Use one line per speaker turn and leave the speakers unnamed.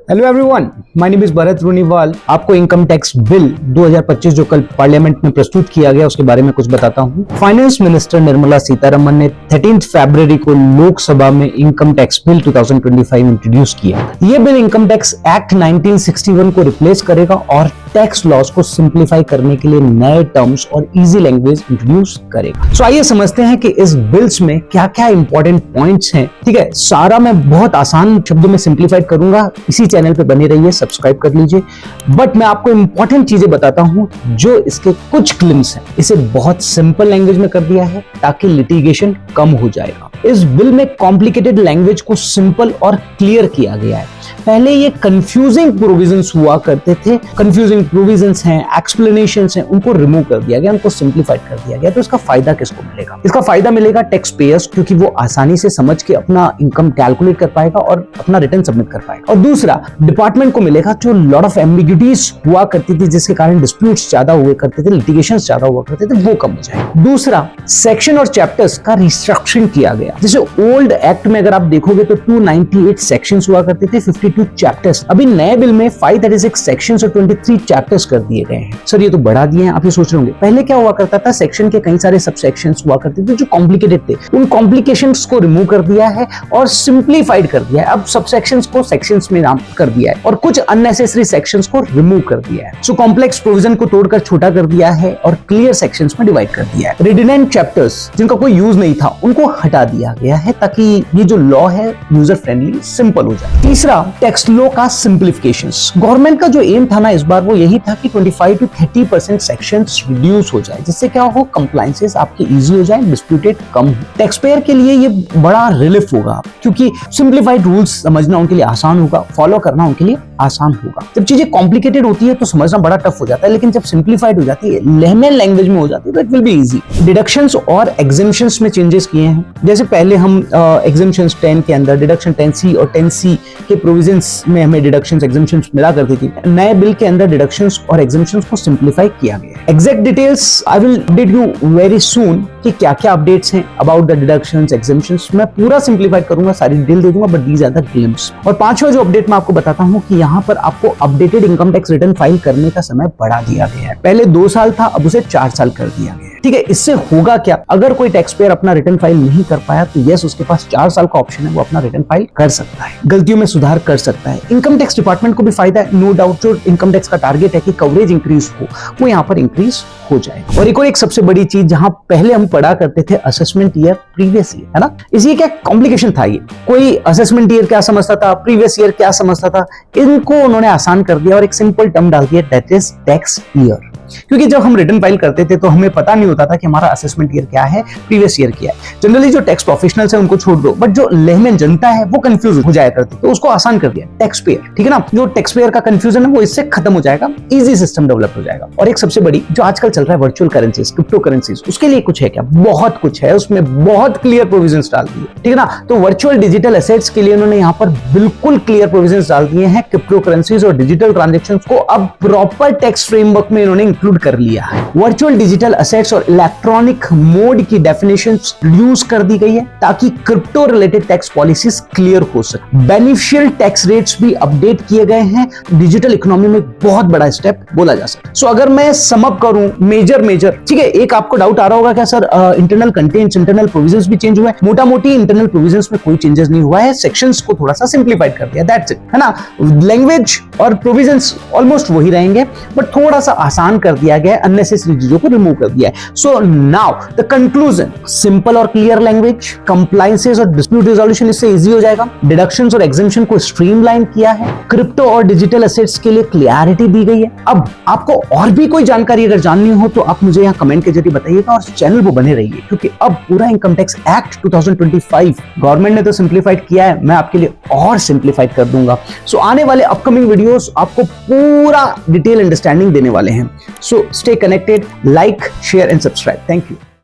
Hello everyone, my name is Bharat Runiwal. आपको income tax bill 2025 जो कल पार्लियामेंट में प्रस्तुत किया गया उसके बारे में कुछ बताता हूं। फाइनेंस मिनिस्टर निर्मला सीतारमन ने 13 फरवरी को लोकसभा में इनकम टैक्स बिल 2025 इंट्रोड्यूस किया। ये बिल इनकम टैक्स एक्ट 1961 को रिप्लेस करेगा और टैक्स लॉस को सिंप्लीफाई करने के लिए नए टर्म्स और इजी लैंग्वेज इंट्रोड्यूस करेगा। सो आइए समझते हैं कि इस बिल्स में क्या क्या इंपॉर्टेंट पॉइंट्स हैं। ठीक है, सारा मैं बहुत आसान शब्दों में सिंप्लीफाइड करूंगा। इसी चैनल पे बने रहिए, सब्सक्राइब कर लीजिए। बट मैं आपको इंपॉर्टेंट चीजें बताता हूं जो इसके कुछ क्लेम्स हैं। इसे बहुत सिंपल लैंग्वेज में कर दिया है ताकि लिटिगेशन कम हो जाएगा। इस बिल में कॉम्प्लिकेटेड लैंग्वेज को सिंपल और क्लियर किया गया है। पहले ये कंफ्यूजिंग प्रोविजंस हुआ करते थे, कंफ्यूजिंग प्रोविजंस हैं, एक्सप्लेनेशंस हैं, उनको रिमूव कर दिया गया, उनको सिंप्लीफाइड कर दिया गया। तो इसका फायदा किसको मिलेगा? इसका फायदा मिलेगा टैक्स पेयर्स, क्योंकि वो आसानी से समझ के अपना इनकम कैलकुलेट कर पाएगा और अपना रिटर्न सबमिट कर पाएगा। और दूसरा, डिपार्टमेंट को मिलेगा जो लॉट ऑफ एम्बिग्यूटीज हुआ करती थी, जिसके कारण डिस्प्यूट्स ज्यादा हुए करते थे, लिटिगेशंस ज्यादा हुआ करते थे, वो कम हो जाएगा। दूसरा, सेक्शन और चैप्टर्स का रिस्ट्रक्चरिंग किया गया। जैसे ओल्ड एक्ट में अगर आप देखोगे तो 298 सेक्शंस हुआ करते थे, 52 चैप्टर्स। अभी नए बिल में 536 सेक्शंस और 23 चैप्टर्स कर दिए गए हैं। सर ये तो बढ़ा दिए हैं। आप ये सोच रहे होंगे पहले क्या हुआ करता था, सेक्शन के कई सारे सब सेक्शंस हुआ करते थे जो कॉम्प्लिकेटेड थे। उन कॉम्प्लिकेशंस को रिमूव कर दिया है और सिंप्लीफाइड कर दिया है। अब सब सेक्शंस को सेक्शंस में नाम कर दिया है और कुछ अननेसेसरी सेक्शंस को रिमूव कर दिया है। सो कॉम्प्लेक्स प्रोविजन को तोड़कर छोटा कर दिया है और क्लियर सेक्शंस में डिवाइड कर दिया है। रिडंडेंट चैप्टर्स जिनका कोई यूज नहीं था उनको हटा दिया गया है ताकि ये जो लॉ है यूजर फ्रेंडली, सिंपल हो जाए। तीसरा, टैक्स लॉ का सिंप्लीफिकेशंस। गवर्नमेंट का जो एम था ना इस बार, वो यही था कि 25 to 30% सेक्शंस रिड्यूस हो जाए, जिससे क्या हो, कंप्लायंसेस आपके इजी हो जाए, डिस्प्यूटेड कम हो। टैक्स पेयर के लिए ये बड़ा रिलीफ होगा क्योंकि सिंप्लीफाइड रूल्स समझना उनके लिए आसान होगा, फॉलो करना उनके लिए आसान होगा। जब चीजें कॉम्प्लिकेटेड होती है तो समझना बड़ा टफ हो जाता है, लेकिन जब सिंप्लीफाइड हो जाती है, लेमन लैंग्वेज में हो जाती है, तो it will be easy. Deductions और एग्जेम्पशंस में चेंजेस किए हैं। जैसे पहले हम एग्जेम्पशंस 10 के अंदर डिडक्शन 10C और 10C के प्रोविजंस में हमें डिडक्शंस एग्जेम्पशंस मिला करती थी। नए बिल के अंदर डिडक्शंस और एग्जेम्पशंस को सिंप्लीफाई किया गया है। Exact details I will update you very soon कि क्या क्या अपडेट्स हैं अबाउट द डिडक्शंस एग्जेम्पशंस। मैं पूरा सिंप्लीफाइड करूंगा, सारी डिटेल दे दूंगा, but these are the glimpse. और पांचवा जो अपडेट मैं आपको बताता हूं कि यहाँ पर आपको updated income tax return file करने का समय बढ़ा दिया गया है। पहले 2 साल था, अब उसे 4 साल कर दिया गया है। ठीक है, इससे होगा क्या, अगर कोई टैक्स पेयर अपना रिटर्न फाइल नहीं कर पाया तो यस, उसके पास 4 साल का ऑप्शन है, वो अपना रिटर्न फाइल कर सकता है, गलतियों में सुधार कर सकता है। इनकम टैक्स डिपार्टमेंट को भी फायदा है, नो डाउट। जो इनकम टैक्स का टारगेट है कि कवरेज इंक्रीज हो, वो यहाँ पर इंक्रीज हो जाए। और एक सबसे बड़ी चीज, जहां पहले हम पढ़ा करते थे असेसमेंट ईयर, प्रीवियस ईयर, है ना, इसलिए क्या कॉम्प्लिकेशन था। ये कोई असेसमेंट ईयर क्या समझता था, प्रीवियस ईयर क्या समझता था, इनको उन्होंने आसान कर दिया और एक सिंपल टर्म डाल दिया, दैट इज टैक्स ईयर। क्योंकि जब हम रिटर्न फाइल करते थे तो हमें पता नहीं होता था कि हमारा असेसमेंट ईयर क्या है, प्रीवियस ईयर क्या है। जनरली जो टैक्स प्रोफेशनल्स हैं उनको छोड़ दो, बट जो लेमन जनता है वो कंफ्यूज हो जाया करती, तो उसको आसान कर दिया टैक्स पेयर। ठीक है ना, जो टैक्स पेयर का कंफ्यूजन है वो इससे खत्म हो जाएगा, इजी सिस्टम डेवलप हो जाएगा। और एक सबसे बड़ी जो आजकल चल रहा है वर्चुअल करेंसीज, क्रिप्टो करेंसीज, उसके लिए कुछ है क्या? बहुत कुछ है, उसमें बहुत क्लियर प्रोविजंस डाल दिए। ठीक है ना, तो वर्चुअल डिजिटल एसेट्स के लिए उन्होंने यहाँ पर बिल्कुल क्लियर प्रोविजंस डाल दिए हैं। क्रिप्टो करेंसीज और डिजिटल ट्रांजेक्शंस को अब प्रॉपर टैक्स फ्रेमवर्क में इन्होंने इंक्लूड कर लिया है। वर्चुअल डिजिटल एसेट्स और इलेक्ट्रॉनिक मोड की डेफिनेशंस यूज कर दी गई है ताकि crypto related tax policies clear हो सके। बेनिफिशियल टैक्स रेट्स भी अपडेट किए गए हैं। डिजिटल इकोनॉमी में बहुत बड़ा स्टेप बोला जा सकता है। सो अगर मैं सम अप करूं मेजर, ठीक है, एक आपको डाउट आ रहा होगा क्या sir, internal contents, internal provisions भी चेंज हुए हैं? मोटा मोटी इंटरनल प्रोविजंस में कोई चेंजेस नहीं हुआ है, सेक्शंस को थोड़ा सा सिंप्लीफाइड कर दिया, दैट्स इट, है ना। लैंग्वेज और प्रोविजंस ऑलमोस्ट वही रहेंगे, बट थोड़ा सा आसान कर दिया गया है, अननेसेसरी चीजों को रिमूव कर दिया है। So now the conclusion, simple और क्लियर लैंग्वेज, कंप्लायंसेस और डिस्प्यूट रिजोल्यूशन इससे इजी हो जाएगा। डिडक्शंस और एग्जेम्पशन को स्ट्रीमलाइन किया है। क्रिप्टो और डिजिटल एसेट्स के लिए क्लियरिटी दी गई है। अब आपको और भी कोई जानकारी अगर जाननी हो तो आप मुझे यहाँ कमेंट के जरिए बताइएगा और चैनल पर बने रहिए, क्योंकि अब पूरा इनकम टैक्स एक्ट 2025 गवर्नमेंट ने तो सिंप्लीफाइड किया है, मैं आपके लिए और सिंप्लीफाइड कर दूंगा। सो आने वाले अपकमिंग वीडियोस आपको पूरा डिटेल अंडरस्टैंडिंग देने वाले हैं। So stay connected, like, share and subscribe. Thank you.